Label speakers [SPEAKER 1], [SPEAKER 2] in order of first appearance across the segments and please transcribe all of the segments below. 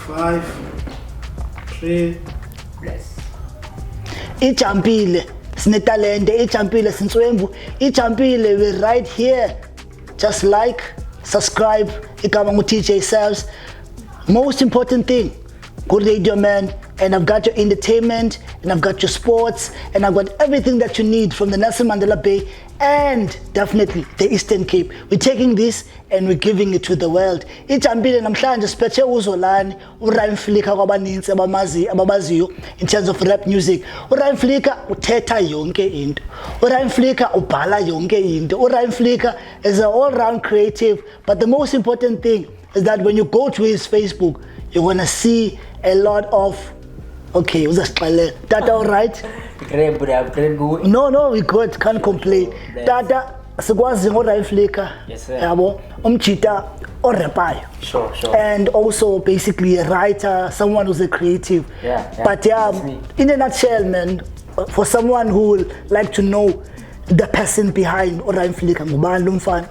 [SPEAKER 1] 5, 3.
[SPEAKER 2] Bless.
[SPEAKER 3] iJampile sinetalente, iJampile sinswembu, iJampile we're right here. Just like, subscribe, igama ngu-TJ Selves. Most important thing, good radio man, and I've got your entertainment, and I've got your sports, and I've got everything that you need from the Nelson Mandela Bay and definitely the Eastern Cape. We're taking this and we're giving it to the world. iJampile namhlanje siphethe uZolani, uRyan Flicker kwabanintsi ababaziyo in terms of rap music. uRyan Flicker uthetha yonke into. uRyan Flicker ubhala yonke into. uRyan Flicker is an all-round creative, but the most important thing is that when you go to his Facebook, you're gonna see a lot of okay, uzasixelela. Tata, all right?
[SPEAKER 2] Great, good.
[SPEAKER 3] No, we good, can't complain. Tata, sikwazi ngoRyan Flicker.
[SPEAKER 2] Yes, sir.
[SPEAKER 3] Yabo, umjita orepayo.
[SPEAKER 2] Sure.
[SPEAKER 3] And also basically a writer, someone who's a creative.
[SPEAKER 2] Yeah.
[SPEAKER 3] But in a nutshell, man, for someone who would like to know the person behind uRyan Flicker, ngubani lo mfana?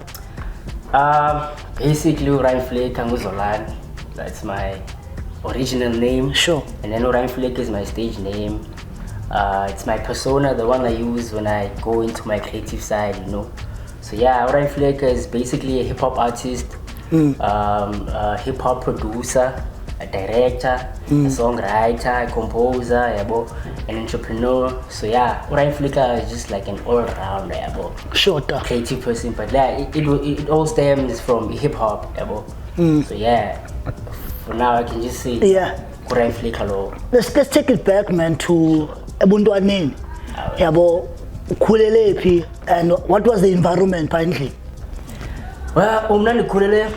[SPEAKER 2] Basically, uRyan Flicker nguZolani. That's my original name.
[SPEAKER 3] Sure.
[SPEAKER 2] And then uRyan Flicker is my stage name. It's my persona, the one I use when I go into my creative side, you know. So yeah, uRyan Flicker is basically a hip-hop artist, a hip-hop producer, a director, a songwriter, a composer, an entrepreneur. So yeah, uRyan Flicker is just like an all-rounder,
[SPEAKER 3] Sure.
[SPEAKER 2] creative person. But yeah, it all stems from hip-hop, So yeah, for now I can just say uRyan Flicker lo.
[SPEAKER 3] Let's take it back, man, to ebuntwaneni. Yabo, ukhulele phi and what was the environment behind?
[SPEAKER 2] Well, umna ndikhulele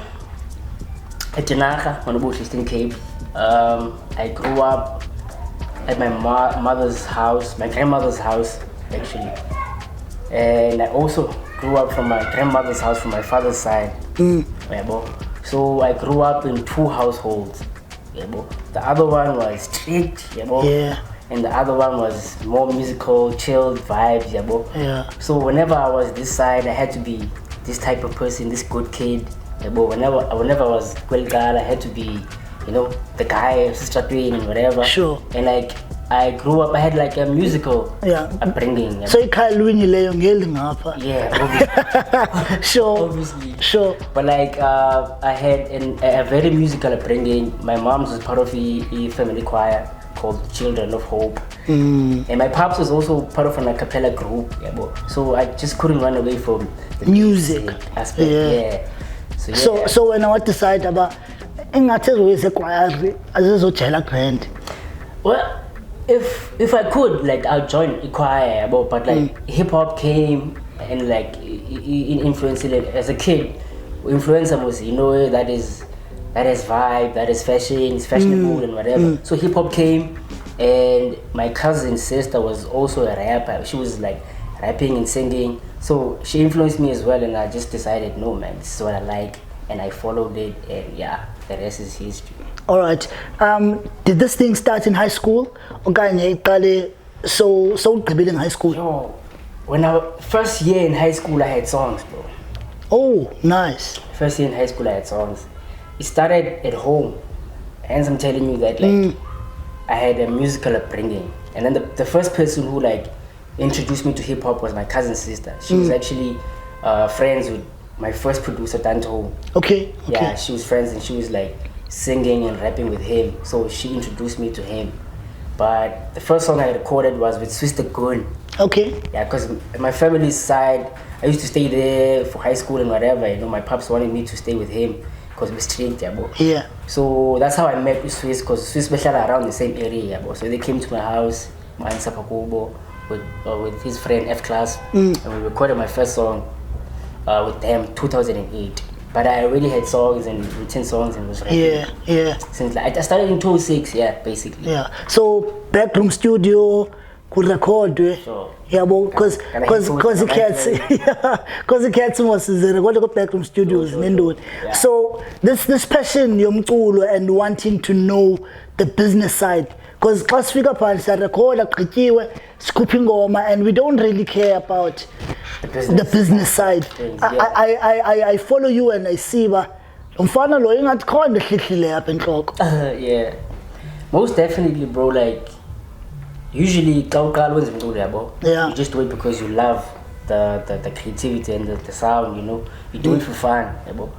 [SPEAKER 2] eTinarha on the Eastern Cape. I grew up at my mother's house, my grandmother's house actually. And I also grew up from my grandmother's house from my father's side. So I grew up in two households. The other one was strict, and the other one was more musical, chilled vibes, So whenever I was this side, I had to be this type of person, this good kid. Whenever I was well guy, I had to be, the guy, sister twin and whatever.
[SPEAKER 3] Sure.
[SPEAKER 2] And like I grew up, I had like a musical upbringing.
[SPEAKER 3] So ikhaya lwinileyo ngeli ngapha.
[SPEAKER 2] Yeah, obviously.
[SPEAKER 3] Sure.
[SPEAKER 2] Obviously.
[SPEAKER 3] Sure.
[SPEAKER 2] But like I had a very musical upbringing. My mom was part of a family choir called Children of Hope. And my pops was also part of an a cappella group. So I just couldn't run away from the
[SPEAKER 3] music
[SPEAKER 2] aspect.
[SPEAKER 3] So when I decide about engathi ezoyise choir azizojela grand.
[SPEAKER 2] Well, if I could, like, I'll join a choir, but like hip hop came and like influenced it as a kid. Influencer was, that is vibe, that is fashion, it's fashionable and whatever. So hip hop came, and my cousin's sister was also a rapper. She was like rapping and singing, so she influenced me as well. And I just decided, no man, this is what I like, and I followed it, and yeah, the rest is history.
[SPEAKER 3] All right. Did this thing start in high school? Okanye iqale so ugqibile in high school?
[SPEAKER 2] Yo, when I first year in high school, I had songs, bro.
[SPEAKER 3] Oh, nice.
[SPEAKER 2] First year in high school, I had songs. It started at home. Hence, I'm telling you that like I had a musical upbringing. And then the first person who like introduced me to hip hop was my cousin's sister. She was actually friends with my first producer, Danto.
[SPEAKER 3] Okay.
[SPEAKER 2] Yeah, she was friends, and she was like singing and rapping with him. So she introduced me to him. But the first song I recorded was with Swiss the Gun.
[SPEAKER 3] Okay.
[SPEAKER 2] Yeah, because my family's side, I used to stay there for high school and whatever. My pops wanted me to stay with him because we're strict,
[SPEAKER 3] Yeah.
[SPEAKER 2] So that's how I met with Swiss, because Swiss was around the same area, So they came to my house, with his friend F Class, and we recorded my first song with them 2008. But I already had songs and written songs and was writing.
[SPEAKER 3] Yeah.
[SPEAKER 2] Since like, I started in 2006, basically.
[SPEAKER 3] Yeah. So backroom studio, could record.
[SPEAKER 2] Sure.
[SPEAKER 3] Yeah, because the cats was record backroom studios sure.
[SPEAKER 2] Yeah.
[SPEAKER 3] So this passion yomculo and wanting to know the business side. Because class figure parts are record, scooping ngoma, and we don't really care about the business side.
[SPEAKER 2] Yeah.
[SPEAKER 3] I follow you and I see Umfana lo ingathi khona ehlihlile apha enhloko.
[SPEAKER 2] Yeah, most definitely, bro. Like usually,
[SPEAKER 3] Yeah.
[SPEAKER 2] you just do it because you love the creativity and the sound. You know, you do it for fun, yabo.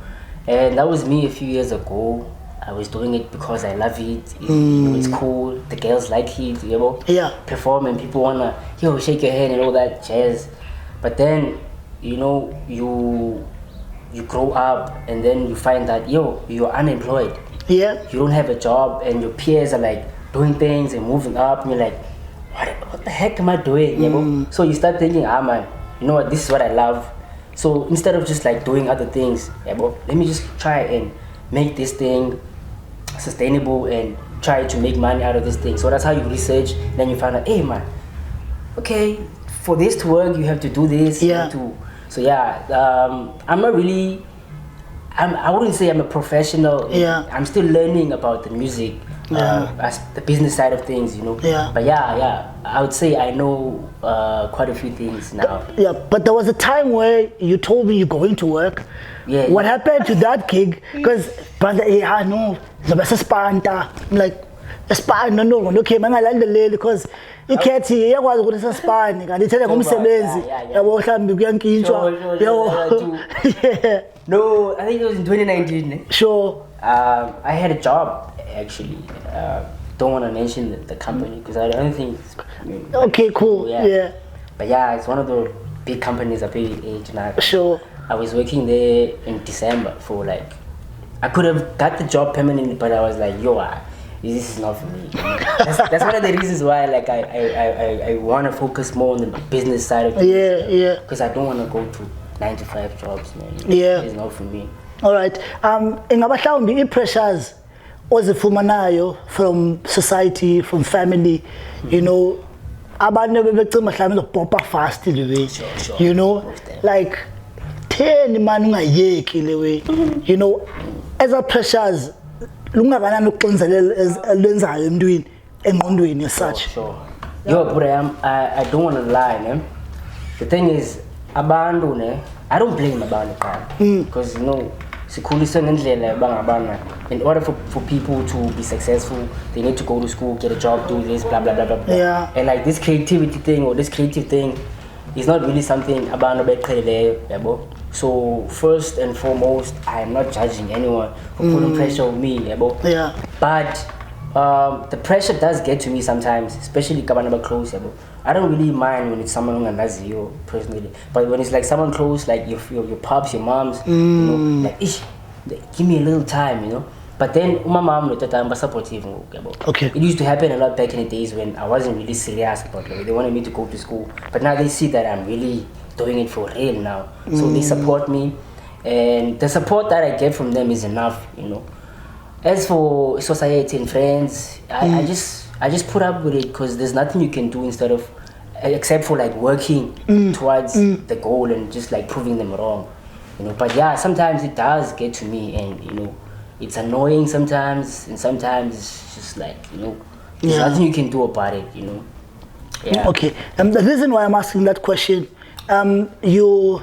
[SPEAKER 2] And that was me a few years ago. I was doing it because I love it. You know, it's cool. The girls like it,
[SPEAKER 3] Yeah.
[SPEAKER 2] perform and people wanna shake your hand and all that jazz. But then, you know, you grow up and then you find that you're unemployed.
[SPEAKER 3] Yeah.
[SPEAKER 2] You don't have a job and your peers are like doing things and moving up and you're like, what the heck am I doing? So you start thinking, man, you know what, this is what I love. So instead of just like doing other things, let me just try and make this thing sustainable and try to make money out of this thing. So that's how you research. Then you find out, hey man, okay, for this to work, you have to do this.
[SPEAKER 3] Yeah.
[SPEAKER 2] So yeah, I'm not really. I wouldn't say I'm a professional.
[SPEAKER 3] Yeah.
[SPEAKER 2] I'm still learning about the music, as the business side of things, you know.
[SPEAKER 3] Yeah.
[SPEAKER 2] But yeah, I would say I know quite a few things now.
[SPEAKER 3] Yeah, but there was a time where you told me you're going to work.
[SPEAKER 2] Yeah.
[SPEAKER 3] What happened to that gig? Because, brother, no, I'm like, Spani no okay mangalandeleli because ikhethi iyakwazi ukuthi sasipani kanti ithele ngomsebenzi yabo mhlambi kuyankintshwa yabo.
[SPEAKER 2] No, I think it was in 2019.
[SPEAKER 3] Sure.
[SPEAKER 2] I had a job actually. Don't want to mention the company because I don't think
[SPEAKER 3] okay, cool. Yeah.
[SPEAKER 2] But yeah, it's one of the big companies up in age now.
[SPEAKER 3] Sure.
[SPEAKER 2] I was working there in December for like, I could have got the job permanently, but I was like, this is not for me. That's one of the reasons why like I want to focus more on the business side of things.
[SPEAKER 3] Yeah.
[SPEAKER 2] Because I don't want to go to 9-to-5 jobs, man.
[SPEAKER 3] Yeah.
[SPEAKER 2] It's not for me.
[SPEAKER 3] All right. Ingaba mhlawumbi i-pressures ozifumanayo from society, from family, you know, abantu bebecima mhlawumbi ukupoppa fast le way.
[SPEAKER 2] Sure.
[SPEAKER 3] You know, like 10 man ungayeki le way. You know, as a pressures lungakanani ukuxinzelela lenzayo emntwini engqondweni as such.
[SPEAKER 2] Sure. Yo, but I don't want to lie, man. The thing is, abantu ne, I don't blame abantu because you know, sikhuliswe ngendlela bangabana. In order for people to be successful, they need to go to school, get a job, do this, blah blah blah blah blah.
[SPEAKER 3] Yeah.
[SPEAKER 2] And like this creativity thing or this creative thing is not really something abantu beqheleleyo, yabo. So first and foremost, I am not judging anyone for putting pressure on me, yabo.
[SPEAKER 3] Yeah.
[SPEAKER 2] But the pressure does get to me sometimes, especially kabanaba close, yabo. I don't really mind when it's someone who knows you personally, but when it's like someone close, like your pops, your moms, you know, like give me a little time, you know. But then my mom at the time was supportive.
[SPEAKER 3] Okay.
[SPEAKER 2] It used to happen a lot back in the days when I wasn't really serious about it. They wanted me to go to school, but now they see that I'm really doing it for real now. So they support me, and the support that I get from them is enough, you know. As for society and friends, I just put up with it because there's nothing you can do except for like working towards the goal and just like proving them wrong, you know. But yeah, sometimes it does get to me, and you know, it's annoying sometimes, and sometimes it's just like, you know, there's nothing you can do about it, you know. Yeah.
[SPEAKER 3] Okay. The reason why I'm asking that question, you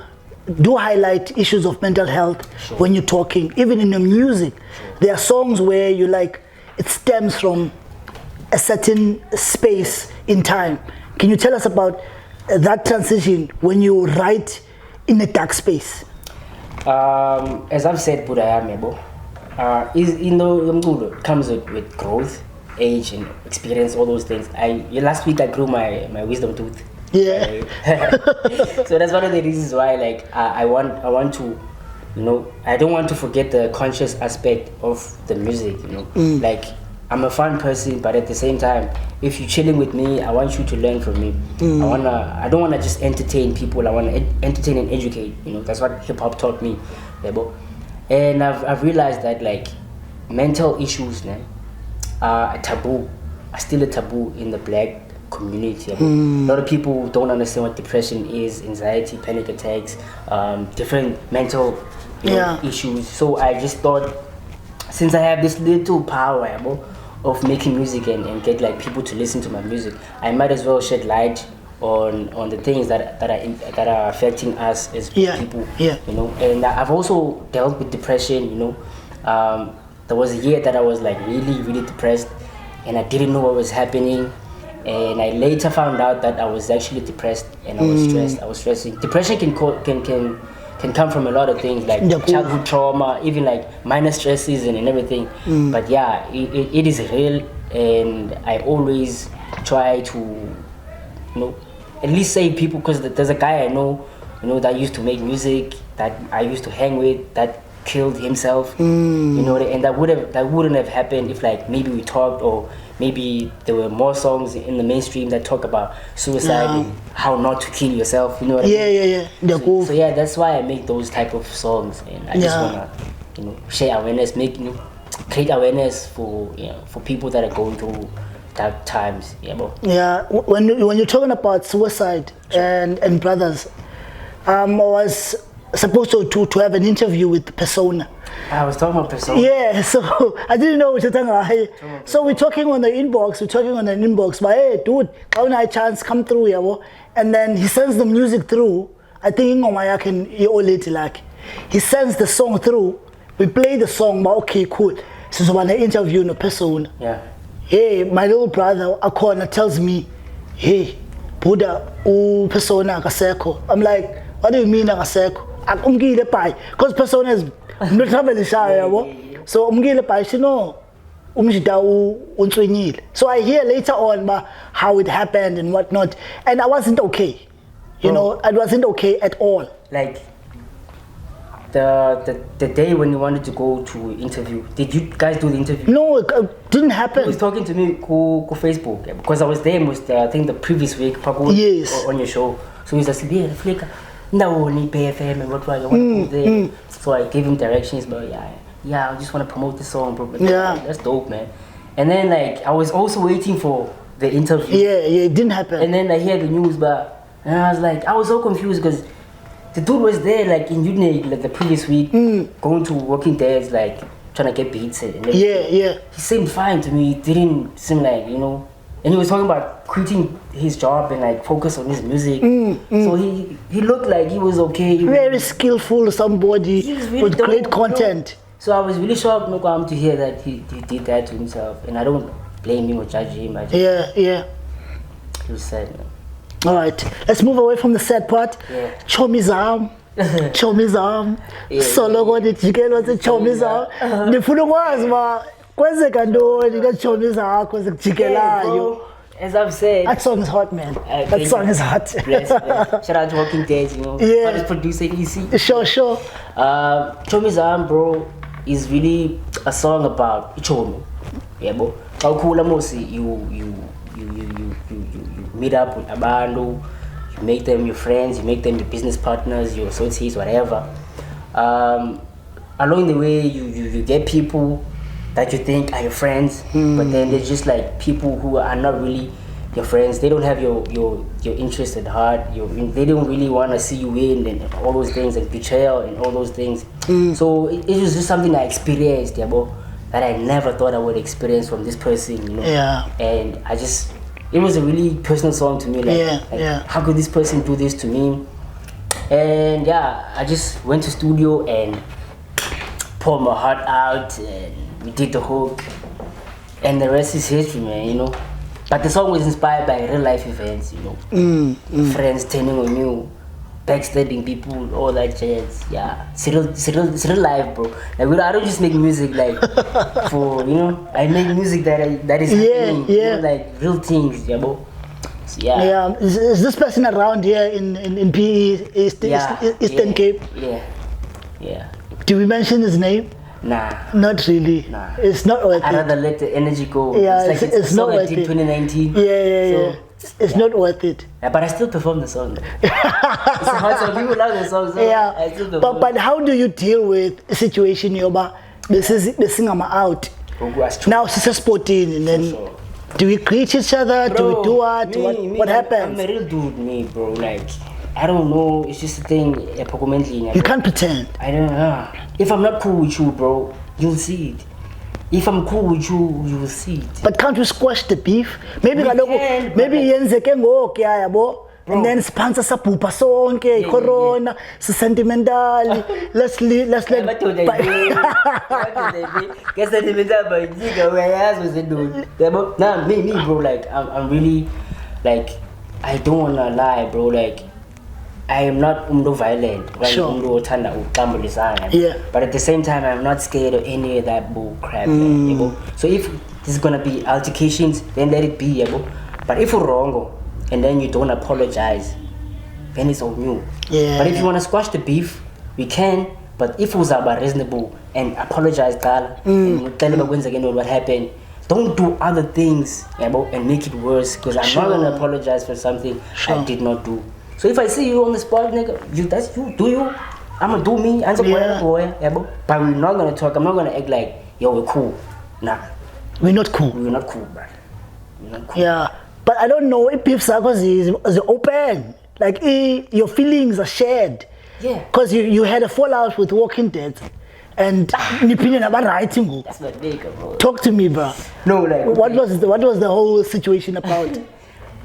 [SPEAKER 3] do highlight issues of mental health when you're talking, even in your music. There are songs where you like, it stems from a certain space in time. Can you tell us about that transition when you write in a dark space?
[SPEAKER 2] As I've said, Budayamebo, it comes with growth, age, and experience, all those things. Last week I grew my wisdom tooth.
[SPEAKER 3] Yeah.
[SPEAKER 2] So that's one of the reasons why, like, I want to, you know, I don't want to forget the conscious aspect of the music, you know. Like, I'm a fun person, but at the same time, if you're chilling with me, I want you to learn from me. I don't wanna just entertain people. I wanna entertain and educate. You know, that's what hip hop taught me, and I've realized that like mental issues, are still a taboo in the black community. A lot of people don't understand what depression is, anxiety, panic attacks, different mental issues. So I just thought, since I have this little power of making music and get like people to listen to my music, I might as well shed light on the things that are affecting us as people. You know, and I've also dealt with depression. You know, there was a year that I was like really, really depressed, and I didn't know what was happening. And I later found out that I was actually depressed and I was stressed. I was stressing. Depression can come from a lot of things like childhood trauma, even like minor stresses and everything. But yeah, it is real, and I always try to, at least save people, because there's a guy I know, that used to make music that I used to hang with that killed himself. And that wouldn't have happened if like maybe we talked, or maybe there were more songs in the mainstream that talk about suicide and how not to kill yourself. You know what I mean?
[SPEAKER 3] Yeah.
[SPEAKER 2] So yeah, that's why I make those type of songs, and I just wanna, share awareness, create awareness for people that are going through dark times. Yeah, bro.
[SPEAKER 3] Yeah. When you're talking about suicide and brothers, I was supposed to have an interview with Persona.
[SPEAKER 2] I was talking about Persona.
[SPEAKER 3] Yeah, so I didn't know what you're talking about. So we're talking on the inbox, but hey, dude, how a chance come through, yeah, and then he sends the music through. I think he sends the song through. We play the song, but okay, cool. So when I interview no Persona, hey, my little brother Akona tells me, hey, Buddha, Persona akaseko. I'm like, what do you mean akaseko? Akumgile pai, because Persona is not traveling shy, so umgile pai, so I hear later on about how it happened and whatnot, and I wasn't okay. I wasn't okay at all.
[SPEAKER 2] Like the day when you wanted to go to interview, did you guys do the interview?
[SPEAKER 3] No, it didn't happen.
[SPEAKER 2] He was talking to me on Facebook, because I was there I think the previous week,
[SPEAKER 3] yes,
[SPEAKER 2] on your show. So he's like, yeah, Flicker. No, need PFM and what I want to do there. So I gave him directions, but I just want to promote the song, bro. But that's dope, man. And then like I was also waiting for the interview.
[SPEAKER 3] Yeah, it didn't happen.
[SPEAKER 2] And then I hear the news, and I was like, I was so confused because the dude was there like in Udine like the previous week, going to Walking Dead's, like trying to get beats and everything.
[SPEAKER 3] Yeah.
[SPEAKER 2] He seemed fine to me. It didn't seem like, and he was talking about quitting his job and like focus on his music. So he looked like he was okay.
[SPEAKER 3] Very skillful, somebody really with great content.
[SPEAKER 2] So I was really shocked to hear that he did that to himself, and I don't blame him or judge him.
[SPEAKER 3] Yeah.
[SPEAKER 2] It was sad, man.
[SPEAKER 3] All right, let's move away from the sad part. Chomizam. Solo got it. You get what the Chomizam. The full was kwenzeka ntoni katshomi zakho zikujikelayo.
[SPEAKER 2] As I've said,
[SPEAKER 3] that song is hot, man. That song is hot.
[SPEAKER 2] Bless. Shout out to Walking Dead,
[SPEAKER 3] Yeah.
[SPEAKER 2] What is producer EC?
[SPEAKER 3] Sure.
[SPEAKER 2] Chomi Zam, bro, is really a song about Chomi. Yeah, bro. How cool you meet up with Abando, you make them your friends, you make them your business partners, your associates, whatever. Along the way, you get people that you think are your friends, but then they're just like people who are not really your friends. They don't have your interest at heart. They don't really want to see you win and all those things, and betrayal and all those things. So it was just something I experienced, that I never thought I would experience from this person,
[SPEAKER 3] Yeah.
[SPEAKER 2] And it was a really personal song to me. How could this person do this to me? And I just went to studio and poured my heart out, and we did the hook, and the rest is history, man. But the song was inspired by real life events, friends turning on you, backstabbing people, all that jazz. It's real life, bro. Like I don't just make music like for I make music that is happening, like real things, bro. So,
[SPEAKER 3] Is this person around here in PE Eastern Cape?
[SPEAKER 2] Yeah.
[SPEAKER 3] Do we mention his name?
[SPEAKER 2] Nah.
[SPEAKER 3] Not really.
[SPEAKER 2] Nah.
[SPEAKER 3] It's not worth it.
[SPEAKER 2] I'd rather let the energy go.
[SPEAKER 3] Yeah,
[SPEAKER 2] it's
[SPEAKER 3] not worth it.
[SPEAKER 2] 2019.
[SPEAKER 3] Yeah. It's not worth it.
[SPEAKER 2] But I still perform the song. It's hard, so people love the song. So I still perform.
[SPEAKER 3] But how do you deal with a situation, Yoba? This is out. Now she's sporting, and then do we greet each other?
[SPEAKER 2] Bro,
[SPEAKER 3] do we do what? What happens?
[SPEAKER 2] I'm a real dude, bro. Like, I don't know. It's just a thing.
[SPEAKER 3] You can't pretend.
[SPEAKER 2] I don't know. If I'm not cool with you, bro, you'll see it. If I'm cool with you, you will see it.
[SPEAKER 3] But can't we squash the beef? Maybe and then sponsor sabhupa sonke corona sentimental let's let
[SPEAKER 2] Guess sentimental but nigga where ass was it dude. Nah, me bro, like I'm really like I don't wanna lie bro, like I am not violent, right?
[SPEAKER 3] Sure.
[SPEAKER 2] Yeah. But at the same time, I'm not scared of any of that bull crap. So if this is gonna be altercations, then let it be. But if we're wrong, and then you don't apologize, then it's on you.
[SPEAKER 3] Yeah.
[SPEAKER 2] But if you wanna squash the beef, we can. But if it was about reasonable and apologize, and tell them what happened. Don't do other things, and make it worse. Because I'm not gonna apologize for something I did not do. So if I see you on the spot, nigga, that's you, do you? I'ma do me, answer boy, but we're not gonna talk, I'm not gonna act like, yo, we're cool. Nah.
[SPEAKER 3] We're not cool.
[SPEAKER 2] We're not cool, bro. We're not cool.
[SPEAKER 3] Yeah. But I don't know if beef circles is open. Like your feelings are shared.
[SPEAKER 2] Yeah.
[SPEAKER 3] Because you had a fallout with Walking Dead. And opinion about writing.
[SPEAKER 2] That's not nigga, bro.
[SPEAKER 3] Talk to me, bro.
[SPEAKER 2] No, like
[SPEAKER 3] what was the whole situation about?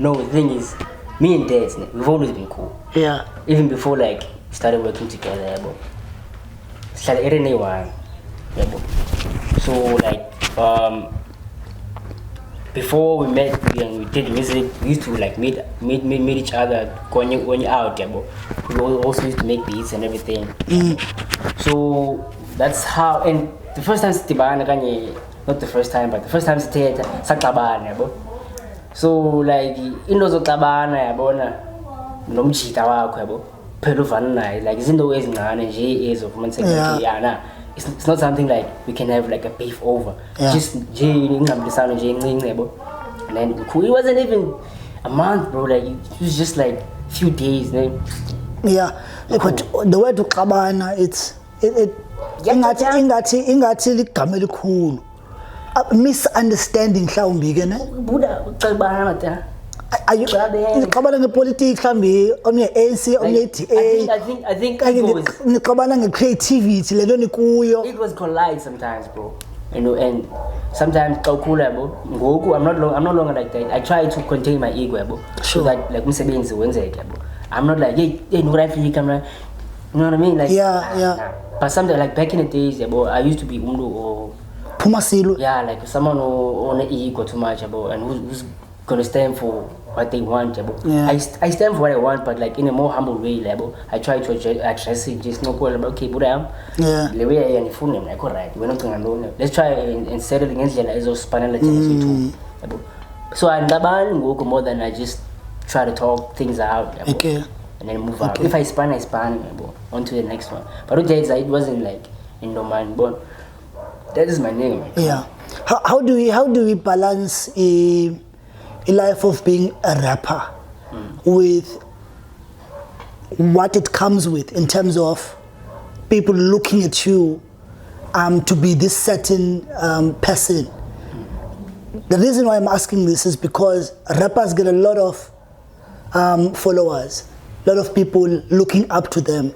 [SPEAKER 2] No, the thing is, me and Dad, we've always been cool.
[SPEAKER 3] Yeah.
[SPEAKER 2] Even before like we started working together, bro. Started every one. Bro. So like before we met and we did music, we used to like meet each other going out, bro. We also used to make beats and everything. So that's how, and the first time not the first time, but the first time sakabana, bro. So like into zoxabana yabona nomjita wakho yabo phela uvana naye like izinto ezincane nje ezofumaniseka it's not something like we can have like a beef over. Just nje ingqamlisano nje encinci yabo. And then it wasn't even a month, bro, like it was just like few days,
[SPEAKER 3] Yeah, but the word uxabana it ingathi ligama elikhulu. Misunderstanding mhlawumbi ke ne
[SPEAKER 2] buda uxabana mata
[SPEAKER 3] ayixabana ngepolitics mhlawumbi omnye ANC omnye
[SPEAKER 2] I think
[SPEAKER 3] nixabana ngecreativity lento nikuyo.
[SPEAKER 2] It was collide sometimes, bro, and sometimes kakhula bro ngoku I'm no longer like that. I try to contain my ego, bro, so that like umsebenzi wenzeke, bro. I'm not like hey no right for you camera, you know what I mean, like
[SPEAKER 3] yeah.
[SPEAKER 2] But something like back in the days, bro, I used to be or
[SPEAKER 3] Pumasilo.
[SPEAKER 2] Yeah, like someone who on ego too much, and who's gonna stand for what they want, I stand for what I want, but like in a more humble way, I try to address it, just no problem. Okay, but the way I phone them, like alright, we're not gonna know. Let's try and settle against the as spinal too. So I'm more than I just try to talk things out.
[SPEAKER 3] Okay.
[SPEAKER 2] And then move out. If I span, on to the next one. But it wasn't like in the mind, but that is my name.
[SPEAKER 3] Yeah. How do we balance a life of being a rapper with what it comes with in terms of people looking at you to be this certain person? The reason why I'm asking this is because rappers get a lot of followers, a lot of people looking up to them.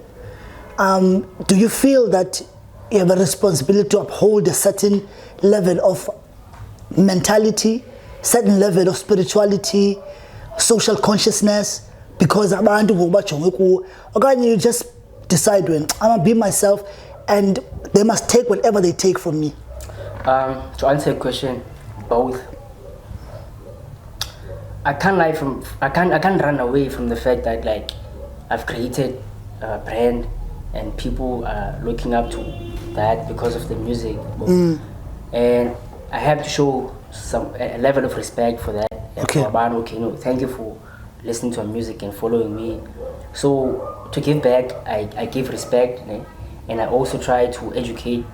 [SPEAKER 3] Do you feel that you have a responsibility to uphold a certain level of mentality, certain level of spirituality, social consciousness? Because you just decide when I'm gonna be myself, and they must take whatever they take from me.
[SPEAKER 2] To answer your question, both. I can't run away from the fact that like I've created a brand and people are looking up to that because of the music, and I have to show a level of respect for that.
[SPEAKER 3] Okay.
[SPEAKER 2] Thank you for listening to our music and following me. So to give back, I give respect, and I also try to educate,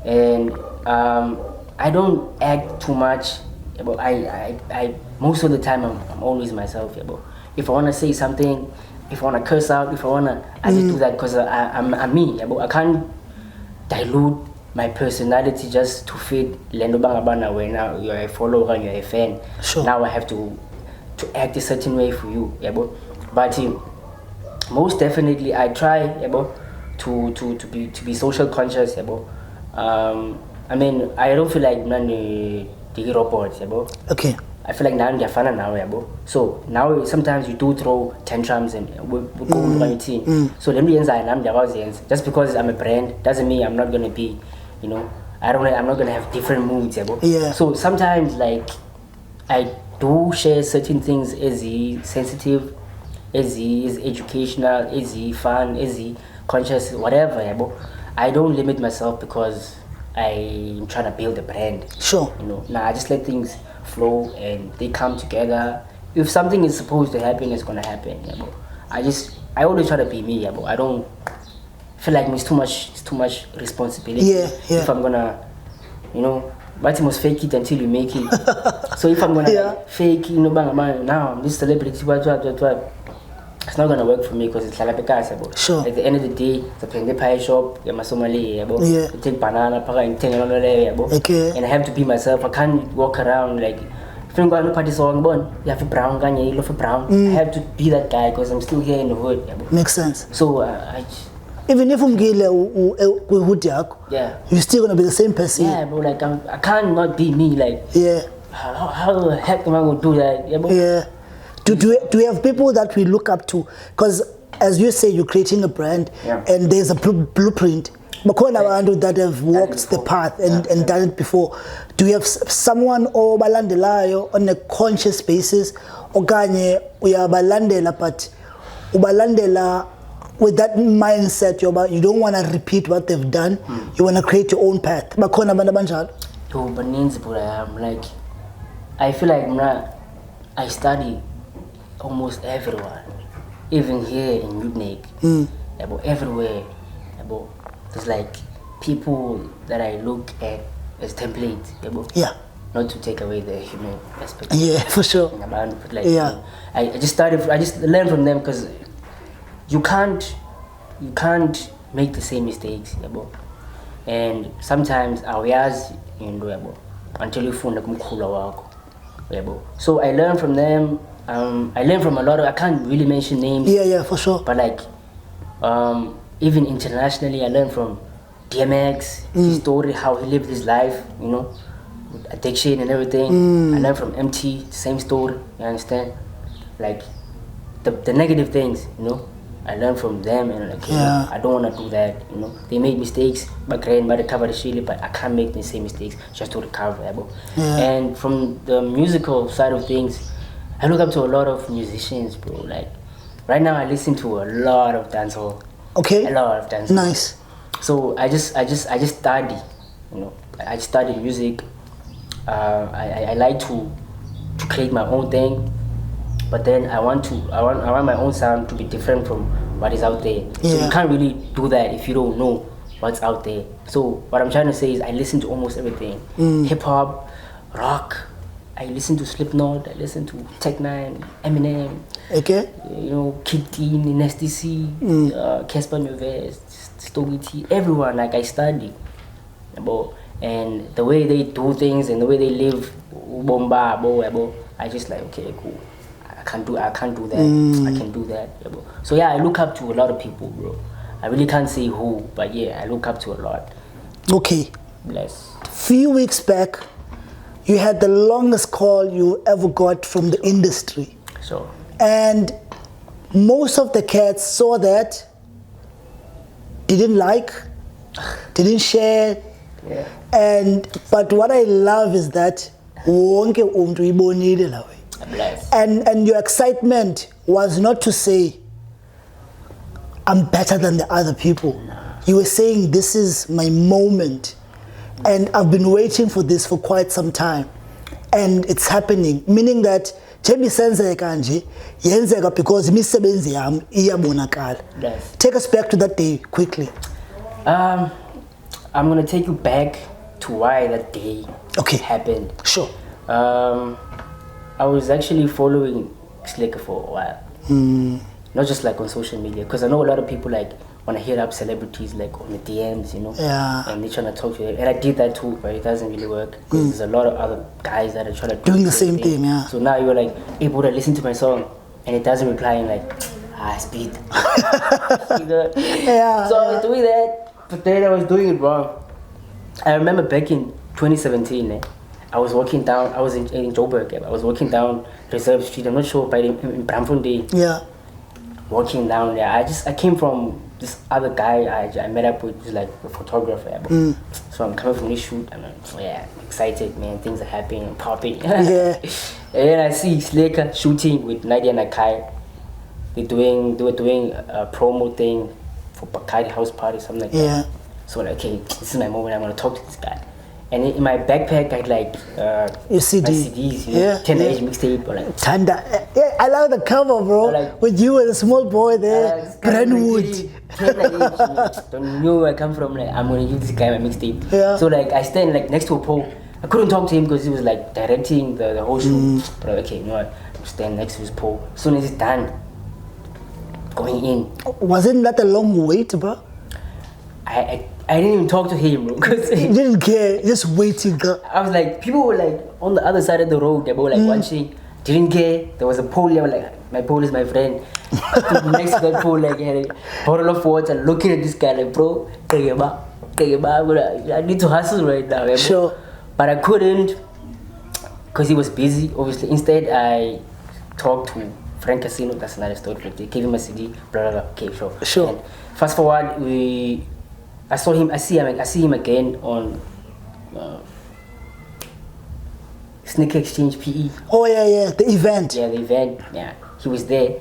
[SPEAKER 2] and I don't act too much. I most of the time I'm always myself. If I wanna say something, if I wanna curse out, I just do that because I'm me. I can't dilute my personality just to fit Lendo Bangabana when now you're a follower and you're a fan.
[SPEAKER 3] Sure.
[SPEAKER 2] Now I have to act a certain way for you. But most definitely I try to be social conscious. I mean, I don't feel like the robot.
[SPEAKER 3] Okay.
[SPEAKER 2] I feel like now ngiyafana nawe yabo. So now sometimes you do throw tantrums and we go on your team. So let me yenza nami ngiyakwazi. Just because I'm a brand doesn't mean I'm not gonna be, I'm not gonna have different moods yabo.
[SPEAKER 3] Yeah.
[SPEAKER 2] So sometimes like I do share certain things as sensitive, as educational, as fun, as conscious, whatever yabo. I don't limit myself because I'm trying to build a brand.
[SPEAKER 3] Sure.
[SPEAKER 2] I just let things flow and they come together. If something is supposed to happen, it's gonna happen. Yeah, bro. I always try to be me. Yeah, bro. I don't feel like it's too much responsibility.
[SPEAKER 3] Yeah.
[SPEAKER 2] If I'm gonna, but you must fake it until you make it. So if I'm gonna fake, now I'm this celebrity, what, it's not gonna work for me because it's like
[SPEAKER 3] Sure.
[SPEAKER 2] At the end of the day, it's a plenty pie shop, Somali,
[SPEAKER 3] Yeah.
[SPEAKER 2] take banana,
[SPEAKER 3] Okay.
[SPEAKER 2] and I have to be myself. I can't walk around like if I'm going to party song, you have a brown guy, you love a brown. I have to be that guy because I'm still here in the hood.
[SPEAKER 3] Makes sense.
[SPEAKER 2] So
[SPEAKER 3] even if umgile hood yakho,
[SPEAKER 2] yeah,
[SPEAKER 3] you're still gonna be the same person.
[SPEAKER 2] Yeah, bro. Like I can't not be me. Like
[SPEAKER 3] yeah.
[SPEAKER 2] How the heck am I gonna do that? Yeah, bro.
[SPEAKER 3] Yeah. Do we have people that we look up to? Because as you say, you're creating a brand, and there's a blueprint. Bakhona abantu that have walked the path and done it before. Do you have someone obalandelayo on a conscious basis, okanye uyabalandela but ubalandela with that mindset you don't want to repeat what they've done, you want to create your own path? Bakhona abantu abanjalo?
[SPEAKER 2] Yo, baninzi bro. Like I feel like I study almost everyone, even here in Udnek, everywhere. There's like people that I look at as templates.
[SPEAKER 3] Yeah.
[SPEAKER 2] Not to take away the human aspect.
[SPEAKER 3] Yeah, for sure.
[SPEAKER 2] But like,
[SPEAKER 3] yeah.
[SPEAKER 2] I just learned from them because you can't make the same mistakes. And sometimes awuyazi into until you find kumkhulu wakho. So I learned from them. I learned from a lot of, I can't really mention names.
[SPEAKER 3] Yeah, for sure.
[SPEAKER 2] But like, even internationally, I learned from DMX, his story, how he lived his life, with addiction and everything. I learned from MT, same story, you understand? Like, the negative things, I learned from them and like, I don't want to do that, They made mistakes, but I can't make the same mistakes just to recover. And from the musical side of things, I look up to a lot of musicians, bro. Like, right now I listen to a lot of dancehall.
[SPEAKER 3] Okay.
[SPEAKER 2] A lot of dancehall.
[SPEAKER 3] Nice.
[SPEAKER 2] So I just study, I study music. I like to create my own thing, but then I want my own sound to be different from what is out there.
[SPEAKER 3] Yeah.
[SPEAKER 2] So you can't really do that if you don't know what's out there. So what I'm trying to say is I listen to almost everything. Hip hop, rock. I listen to Slipknot, I listen to Tech 9, Eminem.
[SPEAKER 3] Okay.
[SPEAKER 2] Kid Teen, Nasty C, Casper Nyovest, Stogie T, everyone. Like I study. And the way they do things and the way they live, I just like, okay, cool. I can't do that. I can do that. So yeah, I look up to a lot of people, bro. I really can't say who, but yeah, I look up to a lot.
[SPEAKER 3] Okay.
[SPEAKER 2] Bless.
[SPEAKER 3] Few weeks back, you had the longest call you ever got from the industry.
[SPEAKER 2] So.
[SPEAKER 3] And most of the cats saw that, didn't like, didn't share.
[SPEAKER 2] Yeah.
[SPEAKER 3] But what I love is that wonke umuntu uyibonile la way.
[SPEAKER 2] Bless.
[SPEAKER 3] And your excitement was not to say I'm better than the other people. No. You were saying this is my moment. And I've been waiting for this for quite some time. And it's happening. Meaning that yenzeka because imisebenzi yami iyabonakala.
[SPEAKER 2] Yes.
[SPEAKER 3] Take us back to that day quickly.
[SPEAKER 2] I'm gonna take you back to why that day happened.
[SPEAKER 3] Sure.
[SPEAKER 2] I was actually following Slicker for a while. Not just like on social media, because I know a lot of people like want to hit up celebrities like on the DMs,
[SPEAKER 3] Yeah.
[SPEAKER 2] and they're trying to talk to them. And I did that too, but it doesn't really work because there's a lot of other guys that are trying to
[SPEAKER 3] doing the same thing. Yeah.
[SPEAKER 2] So now you're like, hey, Buddha, listen to my song, and it doesn't reply, and like, speed.
[SPEAKER 3] Yeah.
[SPEAKER 2] So I was doing that, but then I was doing it wrong. I remember back in 2017, I was walking down. I was in Joburg. I was walking down Reserve Street. I'm not sure, but in Bramfontein.
[SPEAKER 3] Yeah.
[SPEAKER 2] Walking down there, I came from this other guy I met up with, who's like a photographer. So I'm coming from this shoot, and I'm excited, man. Things are happening, and popping.
[SPEAKER 3] Yeah.
[SPEAKER 2] And then I see Slaker shooting with Nadia and Akai. They were doing a promo thing for Bacardi house party, something like that. So like, okay, this is my moment. I'm gonna talk to this guy. And in my backpack, I had like
[SPEAKER 3] your CD.
[SPEAKER 2] my CDs, you know, 10 age mixtape, or like.
[SPEAKER 3] Tanda. Yeah, I love the cover, bro.
[SPEAKER 2] Like,
[SPEAKER 3] with you and a small boy there, Brentwood.
[SPEAKER 2] Don't know where I come from. Like, I'm gonna use this guy my mixtape.
[SPEAKER 3] Yeah.
[SPEAKER 2] So like, I stand like next to a pole. I couldn't talk to him because he was like directing the whole show. But okay, you know what? I'm standing next to his pole. As soon as it's done, going in.
[SPEAKER 3] Wasn't that a long wait, bro?
[SPEAKER 2] I didn't even talk to him, bro. Cause
[SPEAKER 3] you didn't care, just waiting.
[SPEAKER 2] I was like, people were like on the other side of the road. They were like watching. Didn't care. There was a pole. They were like, my pole is my friend. Next to that pole, like, had a bottle of water, looking at this guy, like, bro, take it back. I need to hustle right now. Man,
[SPEAKER 3] sure.
[SPEAKER 2] But I couldn't, because he was busy, obviously. Instead, I talked to Frank Casino. That's another story. They gave him a CD. Blah blah blah. Okay, sure.
[SPEAKER 3] Sure.
[SPEAKER 2] And fast forward, I saw him. I see him again on Sneaker Exchange PE.
[SPEAKER 3] Oh yeah, the event.
[SPEAKER 2] Yeah, the event. Yeah, he was there.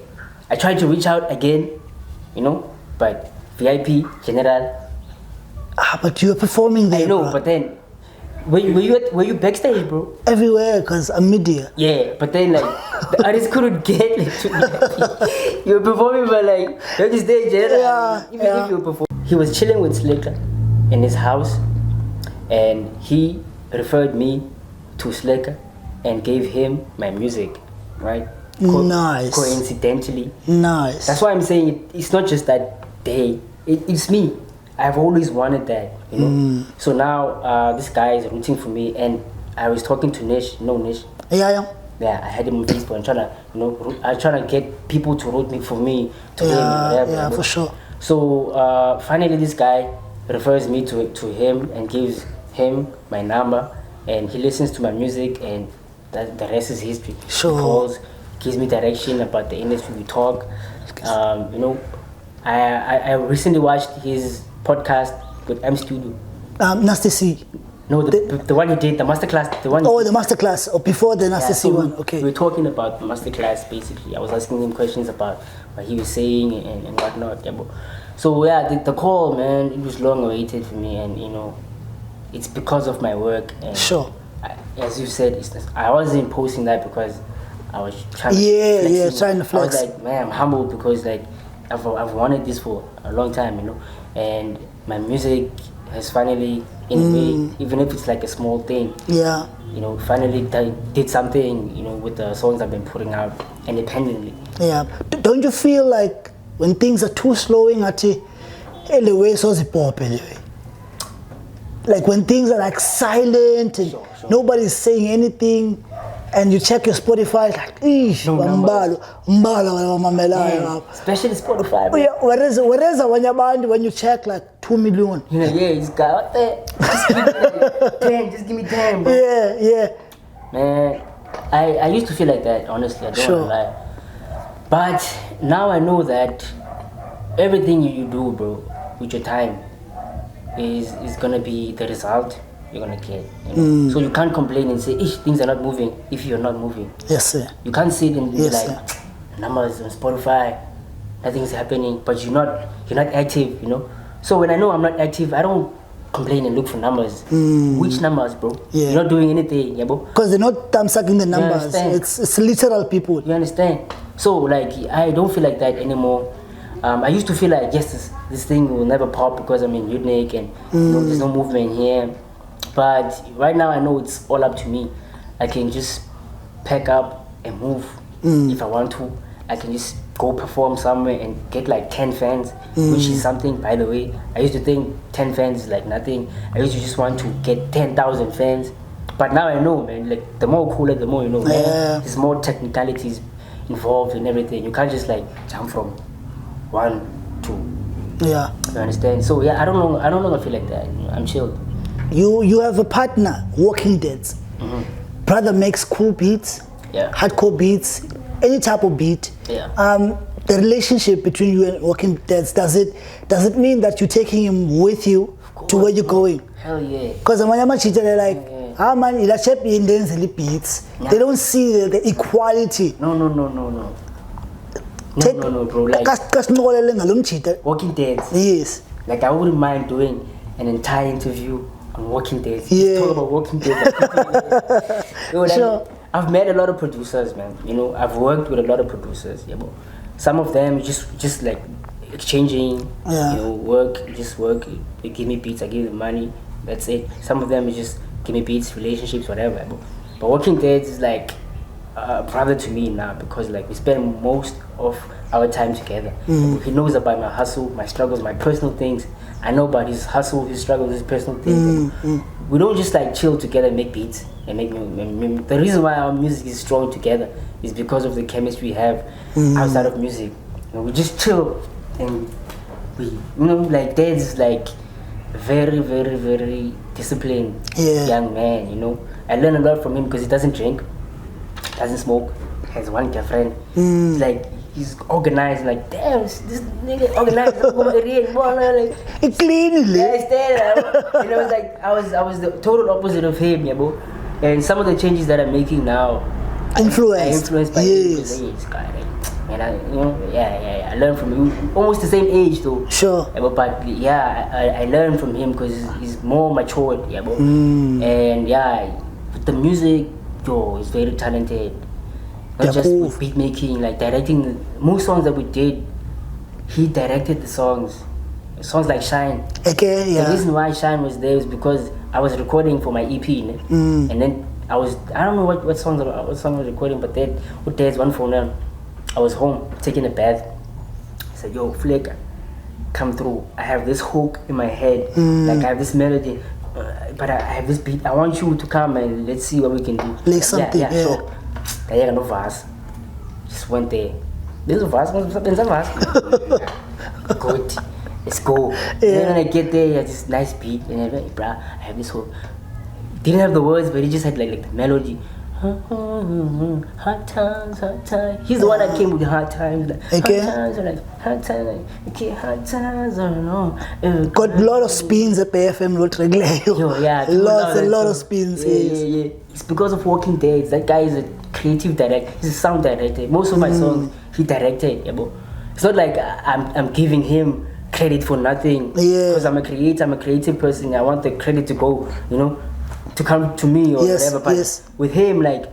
[SPEAKER 2] I tried to reach out again, you know, but VIP General.
[SPEAKER 3] But you were performing there.
[SPEAKER 2] I know,
[SPEAKER 3] bro.
[SPEAKER 2] but then were you backstage, bro?
[SPEAKER 3] Everywhere, cause I'm media.
[SPEAKER 2] Yeah, but then like the artists couldn't get like to VIP. You were performing, but like you're just there, General. Even if you were performing. He was chilling with Slaker in his house, and he referred me to Slaker and gave him my music, right?
[SPEAKER 3] Nice.
[SPEAKER 2] Coincidentally.
[SPEAKER 3] Nice.
[SPEAKER 2] That's why I'm saying it's not just that day. It's me. I've always wanted that, you know. So now this guy is rooting for me, and I was talking to Nish. You know Nish?
[SPEAKER 3] Yeah.
[SPEAKER 2] Yeah, I had him on Facebook and I'm trying to get people to root for me to him. Whatever,
[SPEAKER 3] yeah, for sure.
[SPEAKER 2] So finally, this guy refers me to him and gives him my number, and he listens to my music, and the rest is history.
[SPEAKER 3] Sure.
[SPEAKER 2] He calls, gives me direction about the industry. We talk. You know, I recently watched his podcast with M Studio.
[SPEAKER 3] Nasty C.
[SPEAKER 2] No, the one he did, the masterclass. The
[SPEAKER 3] masterclass, or before the Nasty C one. Okay.
[SPEAKER 2] We were talking about the masterclass basically. I was asking him questions about what he was saying and whatnot. Yeah, so yeah, the call, man, it was long awaited for me, and you know, it's because of my work. And
[SPEAKER 3] sure.
[SPEAKER 2] As you said, I wasn't posting that because I was trying
[SPEAKER 3] to trying to flex.
[SPEAKER 2] I was like, man, I'm humbled because like I've wanted this for a long time, you know, and my music has finally, in a way, even if it's like a small thing, you know, finally did something, you know, with the songs I've been putting out independently.
[SPEAKER 3] Yeah. Don't you feel like when things are too slowing at anyway, so it's pop anyway? Like when things are like silent and nobody's saying anything, and you check your Spotify, like,
[SPEAKER 2] especially Spotify.
[SPEAKER 3] Yeah, whereas when you check like 2 million.
[SPEAKER 2] You know, it's got that. Just give me 10, bro.
[SPEAKER 3] Yeah.
[SPEAKER 2] Man, I used to feel like that, honestly. I don't want to lie. But now I know that everything you do, bro, with your time is gonna be the result you're gonna get. You know? So you can't complain and say, things are not moving if you're not moving.
[SPEAKER 3] Yes, sir.
[SPEAKER 2] You can't sit and be like, numbers on Spotify, nothing's happening, but you're not active, you know. So when I know I'm not active, I don't complain and look for numbers. Which numbers, bro?
[SPEAKER 3] Yeah.
[SPEAKER 2] You're not doing anything, yeah, bro.
[SPEAKER 3] Because they're not sucking the numbers. It's literal people.
[SPEAKER 2] You understand? So like I don't feel like that anymore. I used to feel like this thing will never pop because I'm in Udnik and you know, there's no movement here. But right now I know it's all up to me. I can just pack up and move if I want to. I can just go perform somewhere and get like 10 fans, which is something, by the way. I used to think 10 fans is like nothing. I used to just want to get 10,000 fans. But now I know, man, like the more cooler, the more you know, man. There's more technicalities involved in everything. You can't just like jump from 1 to.
[SPEAKER 3] Yeah.
[SPEAKER 2] You understand? So yeah, I don't know. I feel like that. I'm chilled.
[SPEAKER 3] You have a partner, Walking Dead. Brother makes cool beats, hardcore beats, any type of beat. The relationship between you and Walking Dead, does it mean that you're taking him with you to where you're going?
[SPEAKER 2] Hell yeah.
[SPEAKER 3] Because they're like, man, you're chap in the beats. They don't see the equality.
[SPEAKER 2] No, bro. Like Walking Dead.
[SPEAKER 3] Yes.
[SPEAKER 2] Like I wouldn't mind doing an entire interview on Walking Dead.
[SPEAKER 3] Yeah.
[SPEAKER 2] Talk about Walking Dead. Like,
[SPEAKER 3] Sure.
[SPEAKER 2] I've met a lot of producers, man. You know, I've worked with a lot of producers. Yeah, but some of them just like exchanging, you know, work. They give me beats, I give them money. That's it. Some of them is just give me beats, relationships, whatever. But Walking Dead is like a brother to me now, because like we spend most of our time together. He knows about my hustle, my struggles, my personal things. I know about his hustle, his struggles, his personal things. We don't just like chill together and make beats and make music. The reason why our music is strong together is because of the chemistry we have outside of music. You know, we just chill and we, you know, like Dad's like very, very, very disciplined young man. You know, I learn a lot from him because he doesn't drink, doesn't smoke, has one girlfriend. It's like he's organized. Like, damn, this nigga organized.
[SPEAKER 3] Like, cleanly.
[SPEAKER 2] Yeah, I stayed. And I was like, I was the total opposite of him, yeah, bro. And some of the changes that I'm making now, influenced by him, because this guy, like, and I learned from him. Almost the same age though.
[SPEAKER 3] Sure.
[SPEAKER 2] Yeah, but I learned from him because he's more matured, yeah, bro. And with the music, he's very talented. Not just with beat making, like directing. Most songs that we did, he directed the songs. Songs like Shine.
[SPEAKER 3] Okay, yeah.
[SPEAKER 2] The reason why Shine was there was because I was recording for my EP, and then I don't know what song I was recording, but then with Dad's one phone now, I was home taking a bath. I said, yo, Flick, come through. I have this hook in my head, like I have this melody, but I have this beat. I want you to come and let's see what we can do.
[SPEAKER 3] Play something,
[SPEAKER 2] yeah. Sure. Kaya no verse. Just went there. There's a verse, there's a verse. Good. Let's go. And then when I get there, he had this nice beat, and I'm like, bruh, I have this hook. Didn't have the words, but he just had like the melody. Hard times. He's the one that came with the hard times. Like, hard times, okay, hard times, I don't know.
[SPEAKER 3] Got a lot of spins at PFM Road Regular.
[SPEAKER 2] A
[SPEAKER 3] lot of spins.
[SPEAKER 2] Yeah. It's because of Walking Dead. That guy is a creative director. He's a sound director. Most of my songs he directed. Yeah, bro. It's not like I'm giving him credit for nothing. Because I'm a creator. I'm a creative person. I want the credit to go, you know, to come to me or whatever. But with him, like,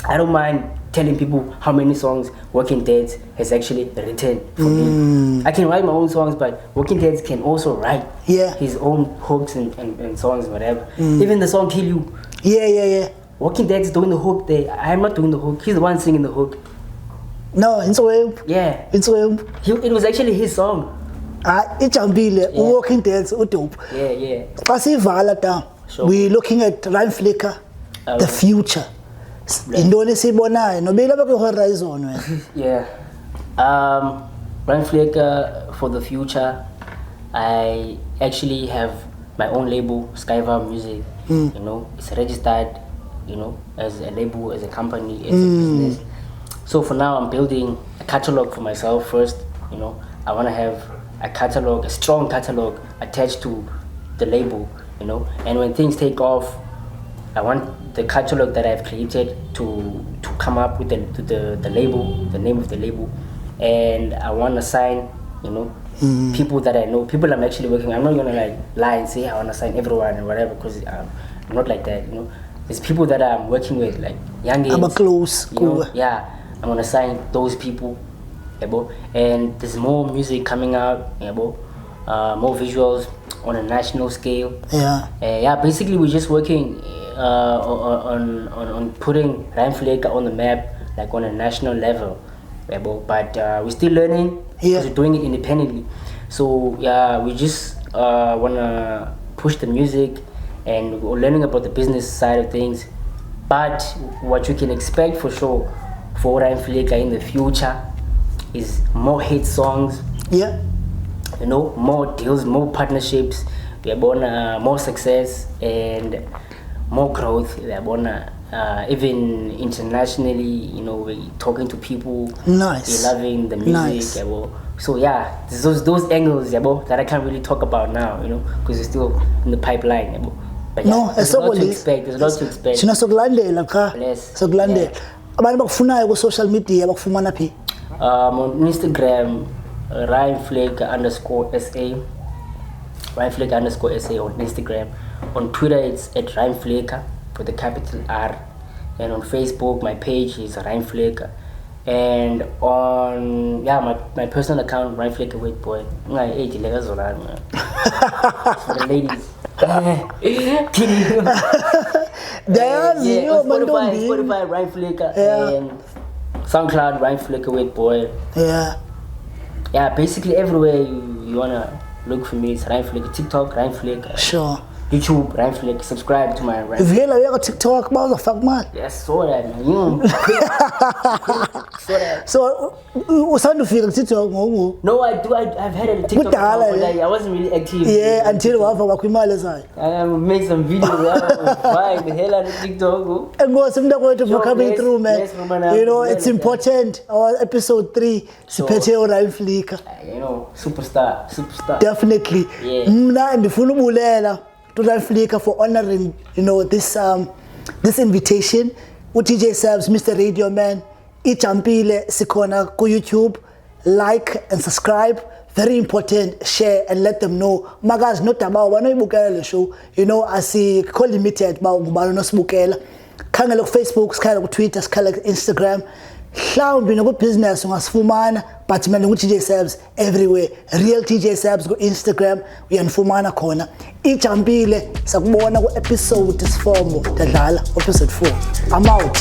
[SPEAKER 2] I don't mind telling people how many songs Walking Dead has actually written for me. I can write my own songs, but Walking Dead can also write his own hooks and songs, whatever. Even the song Kill You.
[SPEAKER 3] Yeah.
[SPEAKER 2] Walking Dead is doing the hook there. I'm not doing the hook. He's the one singing the hook.
[SPEAKER 3] No, it's a
[SPEAKER 2] Yeah.
[SPEAKER 3] It's a
[SPEAKER 2] It was actually his song.
[SPEAKER 3] iJampile, Walking Dead, dope.
[SPEAKER 2] Yeah.
[SPEAKER 3] Pasivala down.
[SPEAKER 2] Sure.
[SPEAKER 3] We're looking at Ryan Flicker, the future. Indone sibonayo nobela bake horizon wena.
[SPEAKER 2] Yeah. Ryan Flicker for the future. I actually have my own label, Skyvar Music. You know, it's registered, you know, as a label, as a company, as a business. So for now, I'm building a catalog for myself first. You know, I want to have a catalog, a strong catalog attached to the label. You know, and when things take off, I want the catalog that I've created to come up with the label, the name of the label, and I want to sign, you know, people that I know, people I'm actually working. I'm not gonna like lie and say I want to sign everyone or whatever, because I'm not like that. You know, there's people that I'm working with, like young
[SPEAKER 3] I'm a close.
[SPEAKER 2] You know, yeah, I'm gonna sign those people, and there's more music coming out, more visuals on a national scale. Basically we're just working on putting Ryan Flicker on the map, like on a national level. But we're still learning because we're doing it independently. So we just wanna push the music, and we're learning about the business side of things. But what you can expect for sure for Ryan Flicker in the future is more hit songs. You know, more deals, more partnerships, more success, and more growth. Even internationally, we're talking to people.
[SPEAKER 3] Nice.
[SPEAKER 2] They're loving the music.
[SPEAKER 3] Nice.
[SPEAKER 2] So yeah, those angles, that I can't really talk about now, because it's still in the pipeline. But
[SPEAKER 3] No,
[SPEAKER 2] there's a lot to expect.
[SPEAKER 3] Sina sokulandela cha.
[SPEAKER 2] Bless.
[SPEAKER 3] Sokulandela. Abantu bakufunayo ku social media bakufumana phi?
[SPEAKER 2] On Instagram, RyanFlaker_SA. RyanFlaker_SA on Instagram. On Twitter, it's at RyanFlaker with the capital R. And on Facebook, my page is Ryan Flaker. And on my personal account, Ryan Flaker with boy. For the ladies. Spotify Ryan Flaker and SoundCloud Ryan Flaker with boy. Yeah, basically everywhere you wanna look for me, it's Ryan Flaker. TikTok Ryan Flaker.
[SPEAKER 3] Sure.
[SPEAKER 2] YouTube Ryan Flaker. Subscribe to my Ryan Flaker.
[SPEAKER 3] Vela uya TikTok motherfucker man.
[SPEAKER 2] Yes, saw that man. Saw that.
[SPEAKER 3] So usanda fika TikTok ngoku?
[SPEAKER 2] No, I've had a TikTok account, but I wasn't really active.
[SPEAKER 3] Yeah, until wava kwakwimali zayo.
[SPEAKER 2] I make some videos. Fine, the hell out of TikTok.
[SPEAKER 3] Enkosi mntakwethu for coming through, man.
[SPEAKER 2] Yes, Roman,
[SPEAKER 3] it's important. Our episode 3 siphethe uRyan Flaker.
[SPEAKER 2] Superstar.
[SPEAKER 3] Definitely.
[SPEAKER 2] Yeah.
[SPEAKER 3] Mna ndifuna ubulela to Ryan Flaker for honoring, this invitation. DJ Sabs, Mr. Radio Man, iJampile sikhona ku YouTube. Like and subscribe. Very important. Share and let them know. Magazi no taba wanoyibukela le show. Asikho limited ba ngubani nosibukela. Khangela ku Facebook, sikhala ku Twitter, sikhala ku Instagram. Mhlawumbi noku business ungasifumana, but mina ngu-DJ Sabs everywhere. Real DJ Sabs ku Instagram uyanifumana khona. iJampile sakubona ku episode 4 dadlala episode 4. I'm out.